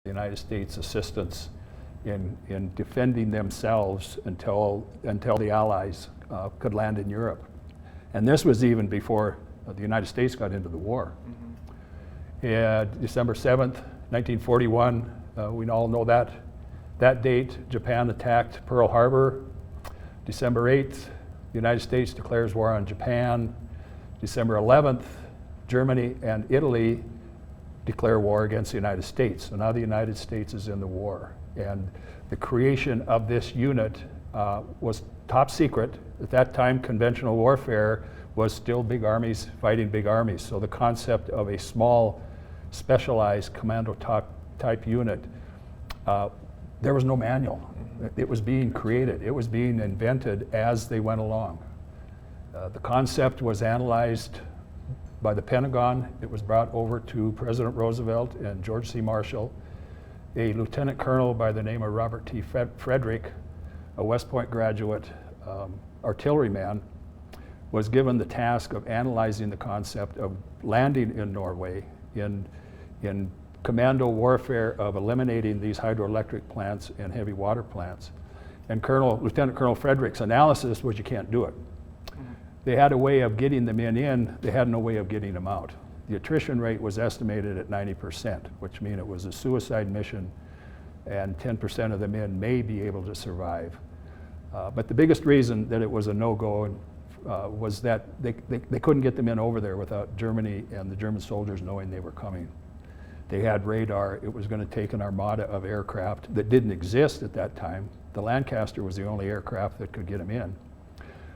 the United States' assistance in defending themselves until the Allies could land in Europe. And this was even before the United States got into the war. And December 7th, 1941, we all know that date. Japan attacked Pearl Harbor. December 8th, the United States declares war on Japan. December 11th, Germany and Italy declare war against the United States. So now the United States is in the war. And the creation of this unit was top secret. At that time, conventional warfare was still big armies fighting big armies. So the concept of a small, specialized commando type unit, there was no manual. It was being created. It was being invented as they went along. The concept was analyzed by the Pentagon. It was brought over to President Roosevelt and George C. Marshall. A lieutenant colonel by the name of Robert T. Frederick, a West Point graduate artilleryman, was given the task of analyzing the concept of landing in Norway in commando warfare of eliminating these hydroelectric plants and heavy water plants. And Lieutenant Colonel Frederick's analysis was you can't do it. They had a way of getting the men in, they had no way of getting them out. The attrition rate was estimated at 90%, which means it was a suicide mission and 10% of the men may be able to survive. But the biggest reason that it was a no-go was that they couldn't get the men over there without Germany and the German soldiers knowing they were coming. They had radar. It was going to take an armada of aircraft that didn't exist at that time. The Lancaster was the only aircraft that could get them in.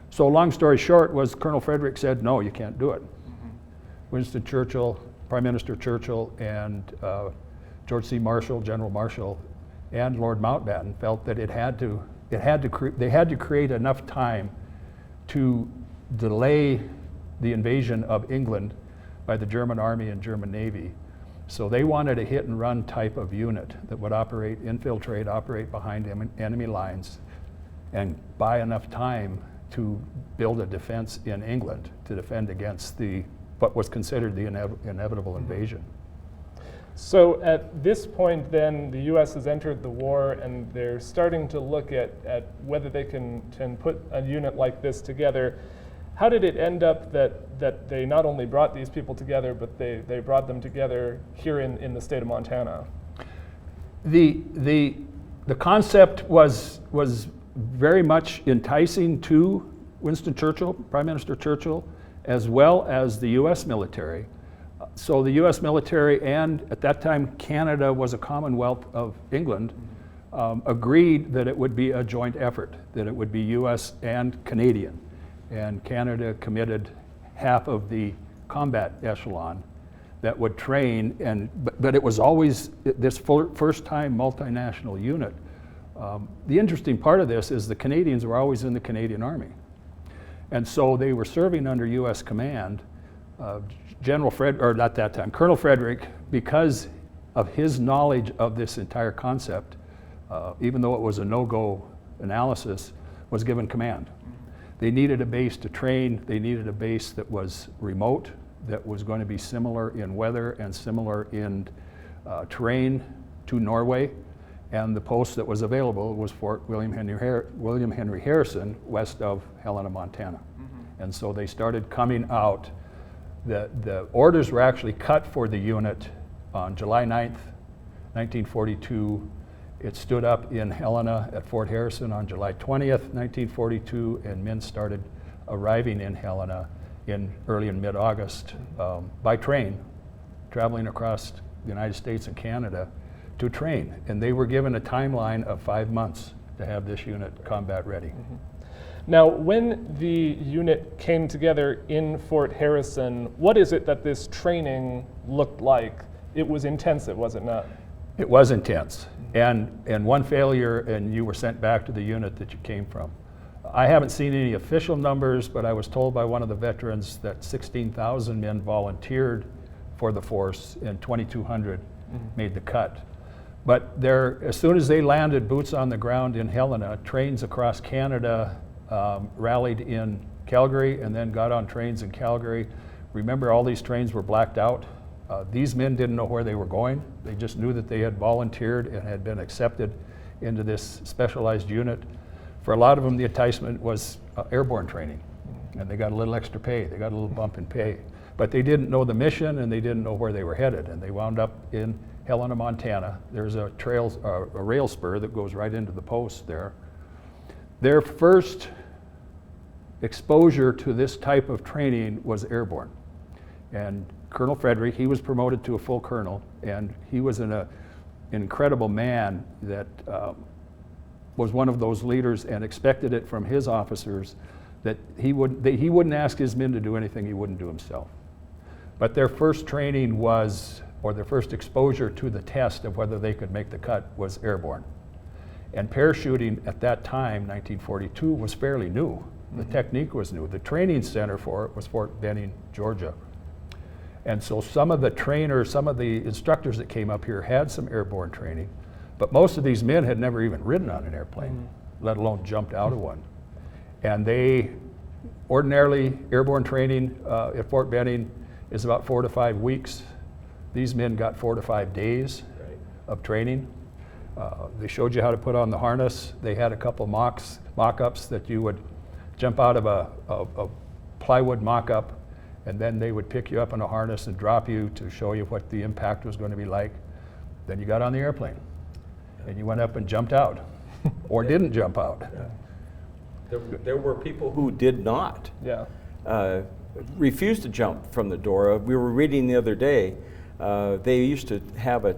So long story short was Colonel Frederick said, no, you can't do it. Winston Churchill, Prime Minister Churchill, and George C. Marshall, General Marshall, and Lord Mountbatten felt that they had to create enough time to delay the invasion of England by the German Army and German Navy. So they wanted a hit and run type of unit that would infiltrate, operate behind enemy lines, and buy enough time to build a defense in England to defend against what was considered the inevitable invasion. So at this point then, the U.S. has entered the war and they're starting to look at whether they can put a unit like this together. How did it end up that they not only brought these people together, but they brought them together here in the state of Montana? The concept was very much enticing to Winston Churchill, Prime Minister Churchill, as well as the U.S. military. So the U.S. military and at that time Canada was a Commonwealth of England, agreed that it would be a joint effort, that it would be U.S. and Canadian. And Canada committed half of the combat echelon that would train, but it was always this first time multinational unit. The interesting part of this is the Canadians were always in the Canadian Army. And so they were serving under U.S. command. Colonel Frederick, because of his knowledge of this entire concept, even though it was a no-go analysis, was given command. They needed a base to train. They needed a base that was remote, that was going to be similar in weather and similar in terrain to Norway. And the post that was available was Fort William Henry Harrison, west of Helena, Montana. And so they started coming out. The orders were actually cut for the unit on July 9th, 1942. It stood up in Helena at Fort Harrison on July 20th, 1942, and men started arriving in Helena early in mid-August by train, traveling across the United States and Canada to train. And they were given a timeline of 5 months to have this unit combat ready. Now, when the unit came together in Fort Harrison, what is it that this training looked like? It was intensive, was it not? It was intense. And one failure, and you were sent back to the unit that you came from. I haven't seen any official numbers, but I was told by one of the veterans that 16,000 men volunteered for the force and 2,200 made the cut. But as soon as they landed boots on the ground in Helena, trains across Canada rallied in Calgary and then got on trains in Calgary. Remember, all these trains were blacked out These men didn't know where they were going. They just knew that they had volunteered and had been accepted into this specialized unit. For a lot of them, the enticement was airborne training, and they got a little extra pay. They got a little bump in pay. But they didn't know the mission, and they didn't know where they were headed, and they wound up in Helena, Montana. There's a rail spur that goes right into the post there. Their first exposure to this type of training was airborne. And Colonel Frederick, he was promoted to a full colonel, and he was an incredible man that was one of those leaders and expected it from his officers that he wouldn't ask his men to do anything he wouldn't do himself. But their first training was, or their first exposure to the test of whether they could make the cut was airborne. And parachuting at that time, 1942, was fairly new. The technique was new. The training center for it was Fort Benning, Georgia. And so some of the trainers, some of the instructors that came up here had some airborne training, but most of these men had never even ridden on an airplane, let alone jumped out of one. And they, ordinarily, airborne training at Fort Benning is about 4 to 5 weeks. These men got 4 to 5 days of training. They showed you how to put on the harness. They had a couple mock-ups that you would jump out of a plywood mock-up, and then they would pick you up in a harness and drop you to show you what the impact was going to be like. Then you got on the airplane, and you went up and jumped out, or didn't jump out. There were people who did not. Refused to jump from the door. We were reading the other day, they used to have a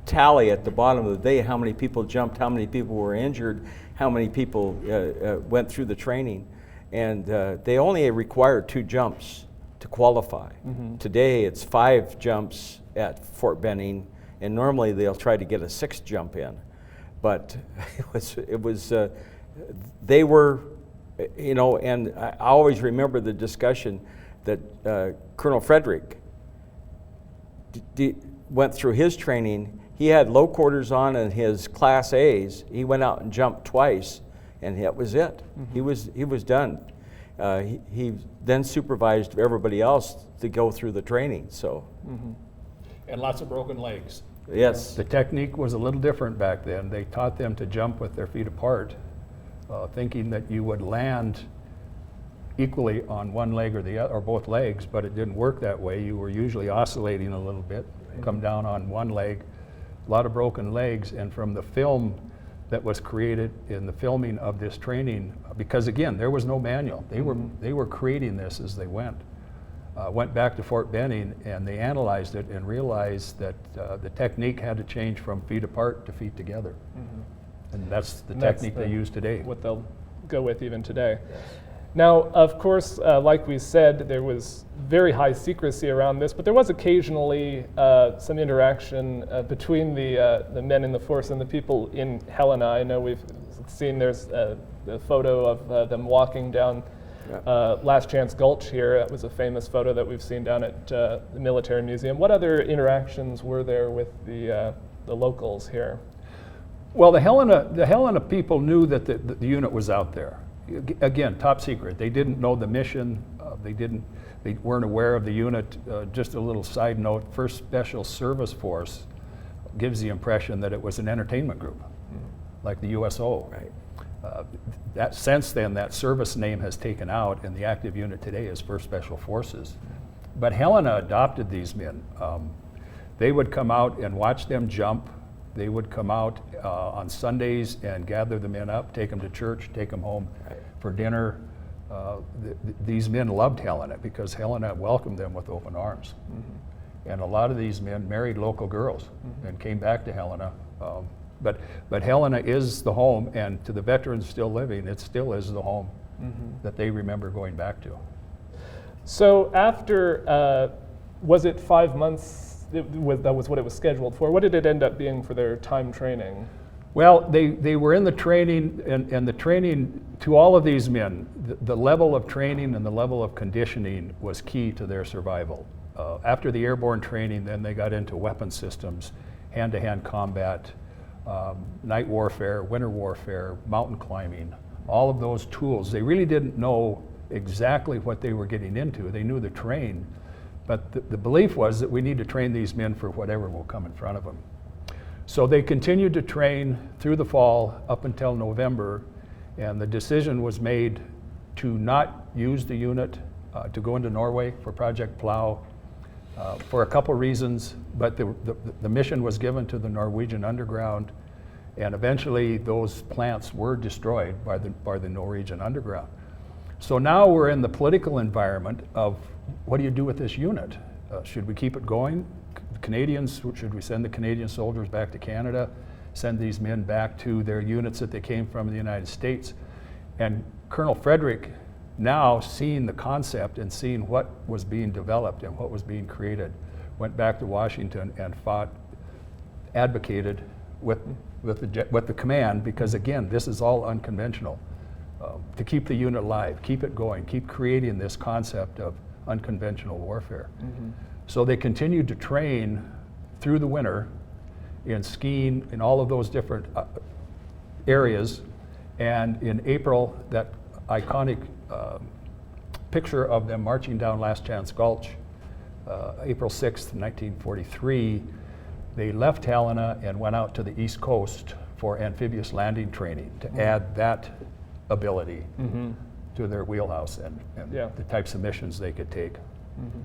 tally at the bottom of the day, how many people jumped, how many people were injured, how many people went through the training. And they only required 2 jumps to qualify. Today it's 5 jumps at Fort Benning, and normally they'll try to get a 6th jump in. But they were, you know, and I always remember the discussion that Colonel Frederick went through his training. He had low quarters on in his Class A's. He went out and jumped twice, and that was it. He was done. He then supervised everybody else to go through the training. So, And lots of broken legs. yes, The technique was a little different back then. They taught them to jump with their feet apart, thinking that you would land equally on one leg or the other, or both legs, but it didn't work that way. You were usually oscillating a little bit, come down on one leg, a lot of broken legs, and from the film that was created in the filming of this training, because again, there was no manual. They were creating this as they went. Went back to Fort Benning, and they analyzed it and realized that the technique had to change from feet apart to feet together. And that's the technique they use today. What they'll go with even today. Now, of course, like we said, there was very high secrecy around this, but there was occasionally some interaction between the men in the force and the people in Helena. I know we've seen there's a photo of them walking down Last Chance Gulch here. That was a famous photo that we've seen down at the Military Museum. What other interactions were there with the locals here? Well, the Helena people knew that the unit was out there. Again, top secret. They didn't know the mission. They weren't aware of the unit. Just a little side note: First Special Service Force gives the impression that it was an entertainment group, like the USO. right. Since then, that service name has taken out, and the active unit today is First Special Forces. But Helena adopted these men. They would come out and watch them jump. They would come out on Sundays and gather the men up, take them to church, take them home for dinner. These men loved Helena because Helena welcomed them with open arms. And a lot of these men married local girls and came back to Helena. But Helena is the home, and to the veterans still living, it still is the home that they remember going back to. So after, was it 5 months? That was what it was scheduled for. What did it end up being for their time training? Well, they were in the training, and the training to all of these men, the level of training and the level of conditioning was key to their survival. After the airborne training, then they got into weapon systems, hand-to-hand combat, night warfare, winter warfare, mountain climbing, all of those tools. They really didn't know exactly what they were getting into. They knew the terrain, But the belief was that we need to train these men for whatever will come in front of them. So they continued to train through the fall up until November, and the decision was made to not use the unit to go into Norway for Project Plow for a couple reasons, but the mission was given to the Norwegian underground, and eventually those plants were destroyed by the Norwegian underground. So now we're in the political environment of what do you do with this unit? Should we keep it going? Canadians, should we send the Canadian soldiers back to Canada, send these men back to their units that they came from in the United States? And Colonel Frederick, now seeing the concept and seeing what was being developed and what was being created, went back to Washington and advocated with the command, because again, this is all unconventional, to keep the unit alive, keep it going, keep creating this concept of unconventional warfare. Mm-hmm. So they continued to train through the winter in skiing in all of those different areas. And in April, that iconic picture of them marching down Last Chance Gulch, April 6th, 1943, they left Helena and went out to the East Coast for amphibious landing training to add that ability to their wheelhouse and the types of missions they could take. Mm-hmm.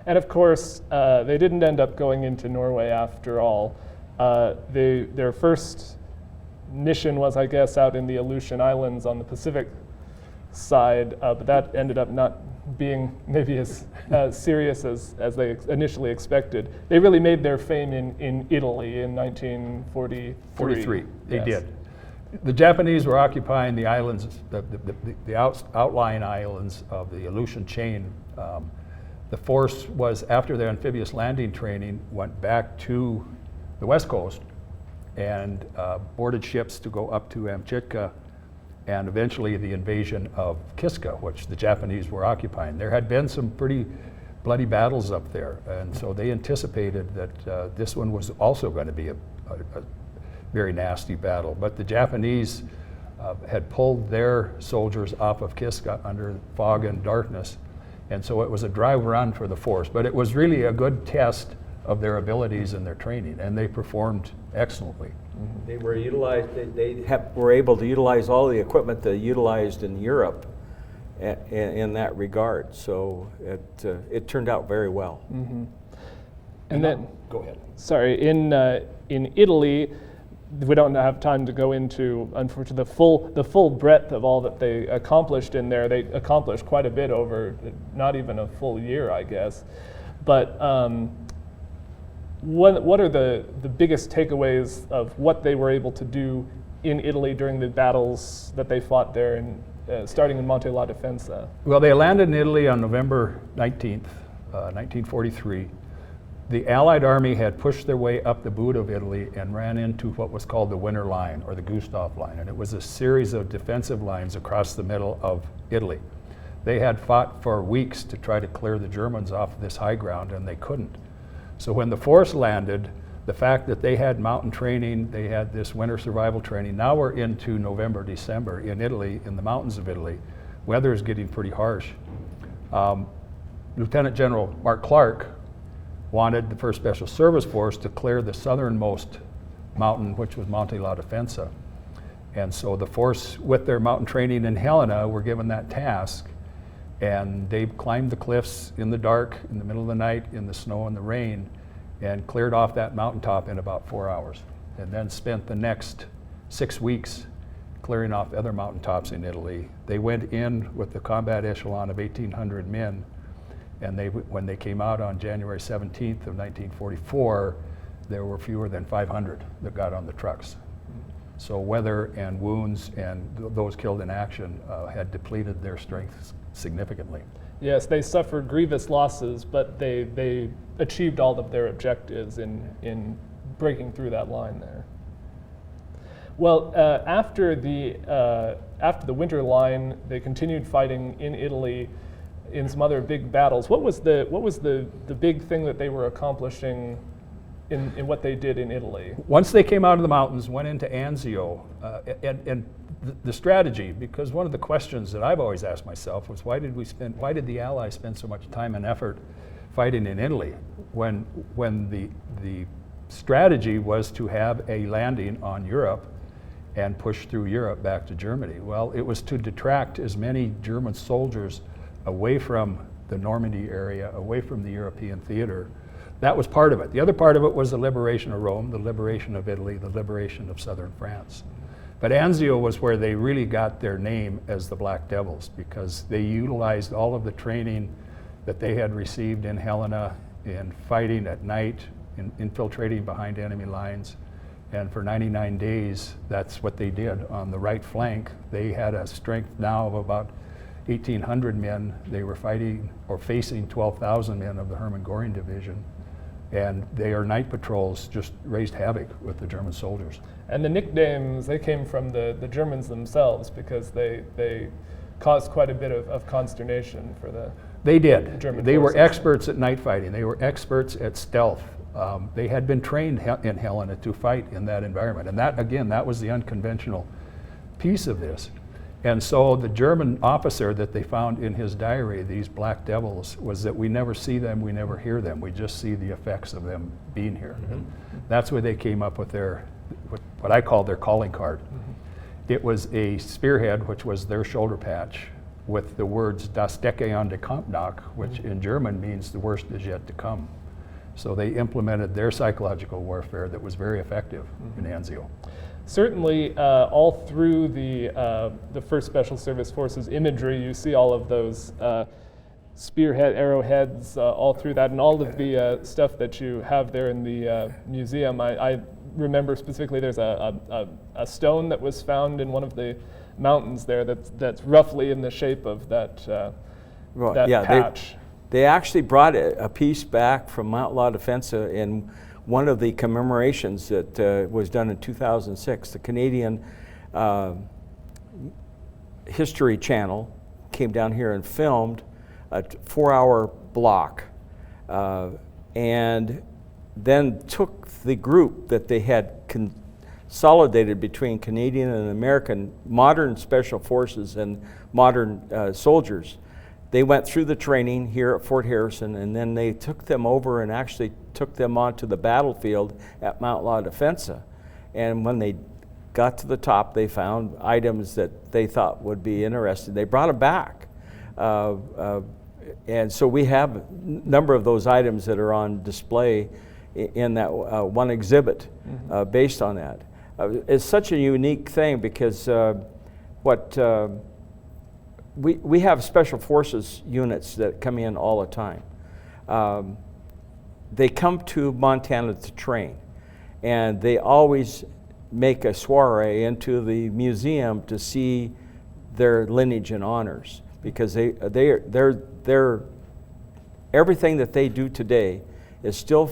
And of course, they didn't end up going into Norway after all. Their first mission was, I guess, out in the Aleutian Islands on the Pacific side, but that ended up not being maybe as serious as they initially expected. They really made their fame in Italy in 1943. They did. The Japanese were occupying the islands, the outlying islands of the Aleutian chain. The force was, after their amphibious landing training, went back to the west coast and boarded ships to go up to Amchitka, and eventually the invasion of Kiska, which the Japanese were occupying. There had been some pretty bloody battles up there, and so they anticipated that this one was also going to be a very nasty battle. But the Japanese had pulled their soldiers off of Kiska under fog and darkness, and so it was a dry run for the force. But it was really a good test of their abilities and their training, and they performed excellently. They were utilized. Were able to utilize all the equipment they utilized in Europe, in that regard. So it turned out very well. Mm-hmm. And then, go ahead. Sorry, in Italy, we don't have time to go into, unfortunately, the full breadth of all that they accomplished in there. They accomplished quite a bit over not even a full year, I guess. But what are the biggest takeaways of what they were able to do in Italy during the battles that they fought there, starting in Monte La Defensa? Well, they landed in Italy on November 19th, 1943. The Allied army had pushed their way up the boot of Italy and ran into what was called the Winter Line, or the Gustav Line, and it was a series of defensive lines across the middle of Italy. They had fought for weeks to try to clear the Germans off this high ground, and they couldn't. So when the force landed, the fact that they had mountain training, they had this winter survival training, now we're into November, December in Italy, in the mountains of Italy. Weather is getting pretty harsh. Lieutenant General Mark Clark wanted the 1st Special Service Force to clear the southernmost mountain, which was Monte La Defensa. And so the force, with their mountain training in Helena, were given that task. And they climbed the cliffs in the dark, in the middle of the night, in the snow and the rain, and cleared off that mountaintop in about 4 hours. And then spent the next 6 weeks clearing off other mountaintops in Italy. They went in with the combat echelon of 1,800 men, and when they came out on January 17th of 1944, there were fewer than 500 that got on the trucks. So weather and wounds and those killed in action had depleted their strength significantly. Yes, they suffered grievous losses, but they achieved all of their objectives in breaking through that line there. Well, after the Winter Line, they continued fighting in Italy in some other big battles. What was the big thing that they were accomplishing in what they did in Italy? Once they came out of the mountains, went into Anzio, and the strategy, because one of the questions that I've always asked myself was why did the Allies spend so much time and effort fighting in Italy when the strategy was to have a landing on Europe and push through Europe back to Germany. Well, it was to detract as many German soldiers away from the Normandy area, away from the European theater. That was part of it. The other part of it was the liberation of Rome, the liberation of Italy, the liberation of southern France. But Anzio was where they really got their name as the Black Devils, because they utilized all of the training that they had received in Helena, in fighting at night, in infiltrating behind enemy lines. And for 99 days, that's what they did. On the right flank, they had a strength now of about 1,800 men. They were fighting or facing 12,000 men of the Hermann Göring Division. And their night patrols just raised havoc with the German soldiers. And the nicknames, they came from the Germans themselves, because they caused quite a bit of consternation for the They did. German They were forces. experts at night fighting. They were experts at stealth. They had been trained in Helena to fight in that environment. And that, again, that was the unconventional piece of this. And so the German officer that they found in his diary, these Black Devils, was that we never see them, we never hear them, we just see the effects of them being here. And that's where they came up with their, what I call their calling card. It was a spearhead, which was their shoulder patch, with the words Das Decke an der Kampf nach, which in German means the worst is yet to come. So they implemented their psychological warfare that was very effective in Anzio. Certainly, all through the 1st Special Service Forces imagery, you see all of those spearhead, arrowheads, all through that, and all of the stuff that you have there in the museum. I remember specifically there's a stone that was found in one of the mountains there that's roughly in the shape of that, that patch. They actually brought a piece back from Mount La Defensa in one of the commemorations that was done in 2006. The Canadian History Channel came down here and filmed a 4-hour block, and then took the group that they had consolidated between Canadian and American modern special forces and modern soldiers. They went through the training here at Fort Harrison, and then they took them over and actually took them onto the battlefield at Mount La Defensa. And when they got to the top, they found items that they thought would be interesting. They brought them back. And so we have a number of those items that are on display in that one exhibit based on that. It's such a unique thing because we have special forces units that come in all the time. They come to Montana to train, and they always make a soiree into the museum to see their lineage and honors, because they're everything that they do today is still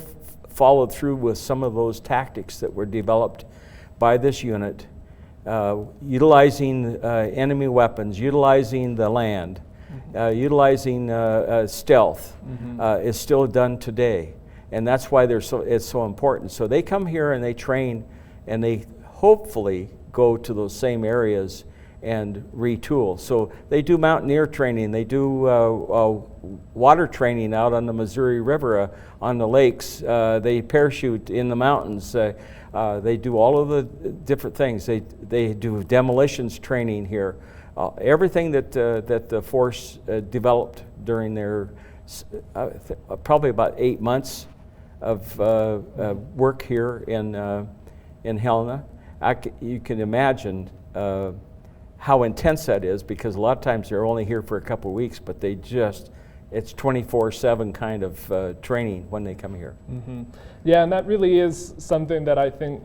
followed through with some of those tactics that were developed by this unit. Utilizing enemy weapons, utilizing the land, utilizing stealth is still done today. And that's why it's so important. So they come here and they train, and they hopefully go to those same areas and retool. So they do mountaineer training, they do water training out on the Missouri River, on the lakes, they parachute in the mountains. They do all of the different things. They do demolitions training here. Everything that the force developed during their probably about 8 months of work here in Helena. You can imagine how intense that is, because a lot of times they're only here for a couple of weeks, but it's 24/7 kind of training when they come here. Mm-hmm. Yeah, and that really is something that I think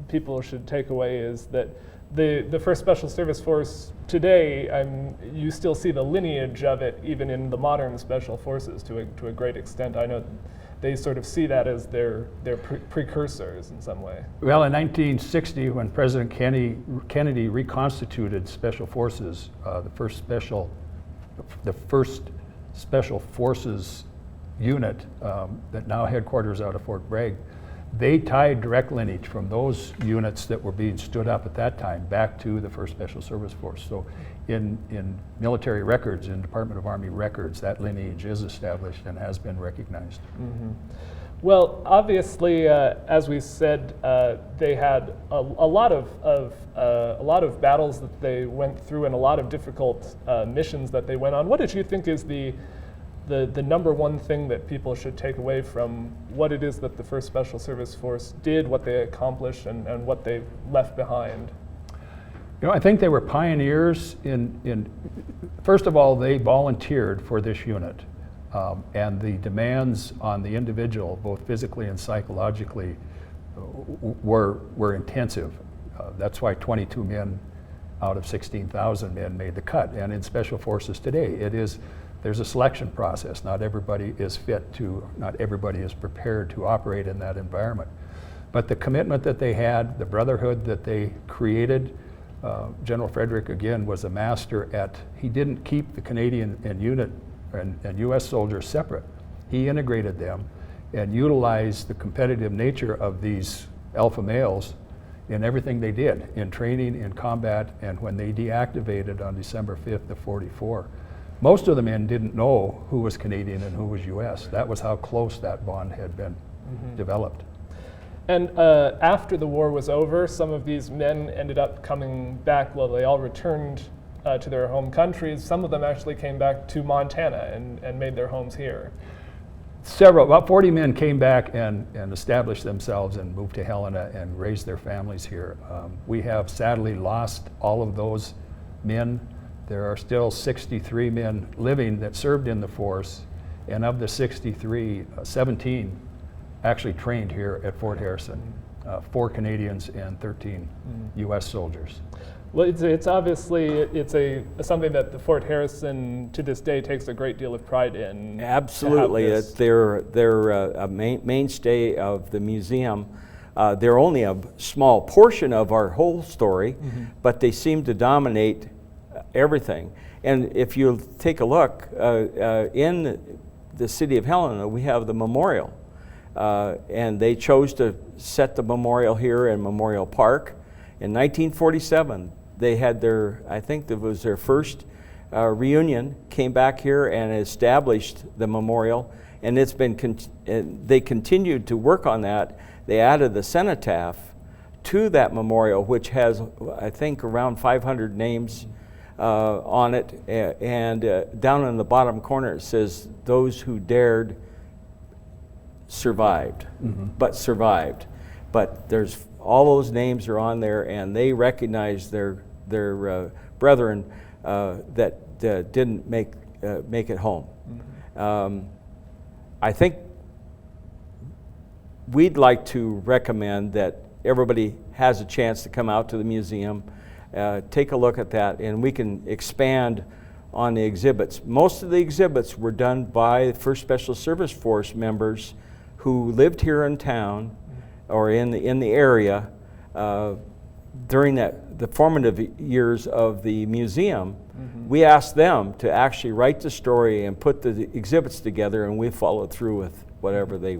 people should take away, is that the 1st Special Service Force today, you still see the lineage of it even in the modern special forces to a great extent. I know they sort of see that as their precursors in some way. Well, in 1960, when President Kennedy reconstituted Special Forces, the first Special Forces unit that now headquarters out of Fort Bragg, they tied direct lineage from those units that were being stood up at that time back to the 1st Special Service Force. So in military records, in Department of Army records, that lineage is established and has been recognized. Well, obviously, as we said, they had a lot of battles that they went through and a lot of difficult missions that they went on. What did you think is the number one thing that people should take away from what it is that the 1st Special Service Force did, what they accomplished, and what they left behind? You know, I think they were pioneers in first of all, they volunteered for this unit. And the demands on the individual, both physically and psychologically, were intensive. That's why 22 men out of 16,000 men made the cut. And in Special Forces today, there's a selection process. Not everybody is not everybody is prepared to operate in that environment. But the commitment that they had, the brotherhood that they created, General Frederick, again, was a master he didn't keep the Canadian and unit and U.S. soldiers separate. He integrated them and utilized the competitive nature of these alpha males in everything they did, in training, in combat, and when they deactivated on December 5th of '44. Most of the men didn't know who was Canadian and who was U.S. That was how close that bond had been developed. And after the war was over, some of these men ended up coming back. Well, they all returned to their home countries. Some of them actually came back to Montana and made their homes here. About 40 men came back and established themselves and moved to Helena and raised their families here. We have sadly lost all of those men. There are still 63 men living that served in the force, and of the 63, 17 actually trained here at Fort Harrison, 4 Canadians and 13 U.S. soldiers. Well, it's obviously something that the Fort Harrison to this day takes a great deal of pride in. Absolutely, they're a mainstay of the museum. They're only a small portion of our whole story, but they seem to dominate everything. And if you take a look in the city of Helena, we have the memorial, and they chose to set the memorial here in Memorial Park. In 1947. They had I think it was their first reunion, came back here and established the memorial, and it's been, they continued to work on that. They added the cenotaph to that memorial, which has, I think, around 500 names on it, and down in the bottom corner it says, "Those who dared survived," but survived. But there's all those names are on there, and they recognize their brethren that didn't make it home. I think we'd like to recommend that everybody has a chance to come out to the museum, take a look at that, and we can expand on the exhibits. Most of the exhibits were done by 1st Special Service Force members who lived here in town or in the area during the formative years of the museum. We asked them to actually write the story and put the exhibits together, and we followed through with whatever they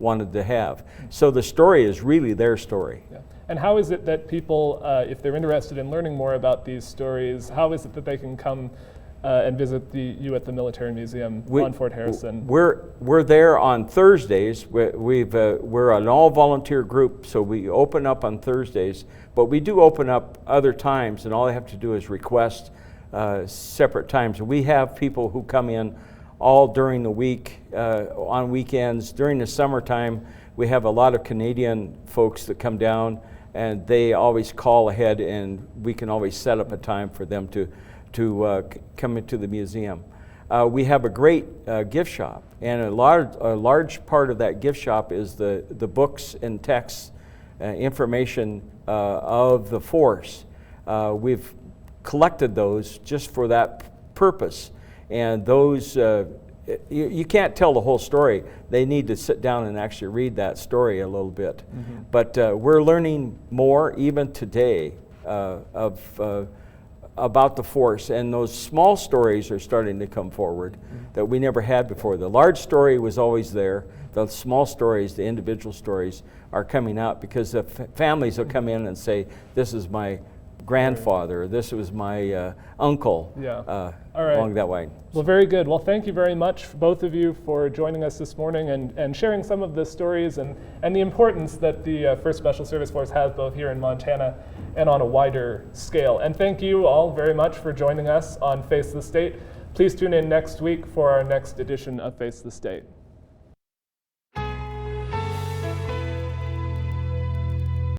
wanted to have. So the story is really their story. Yeah. And how is it that people, if they're interested in learning more about these stories, how is it that they can come and visit you at the Military Museum on Fort Harrison? We're there on Thursdays. We're an all-volunteer group, so we open up on Thursdays, but we do open up other times, and all they have to do is request separate times. We have people who come in all during the week, on weekends. During the summertime, we have a lot of Canadian folks that come down, and they always call ahead, and we can always set up a time for them to come into the museum. We have a great gift shop, and a large part of that gift shop is the books and texts, information of the force. We've collected those just for that purpose, and those you can't tell the whole story. They need to sit down and actually read that story a little bit. But we're learning more even today of about the force, and those small stories are starting to come forward that we never had before. The large story was always there. The small stories, the individual stories, are coming out because the families will come in and say, "This is my grandfather," "This was my uncle," Yeah. All right. along that way. Well, very good. Well, thank you very much, both of you, for joining us this morning and sharing some of the stories and the importance that the 1st Special Service Force has both here in Montana and on a wider scale. And thank you all very much for joining us on Face the State. Please tune in next week for our next edition of Face the State.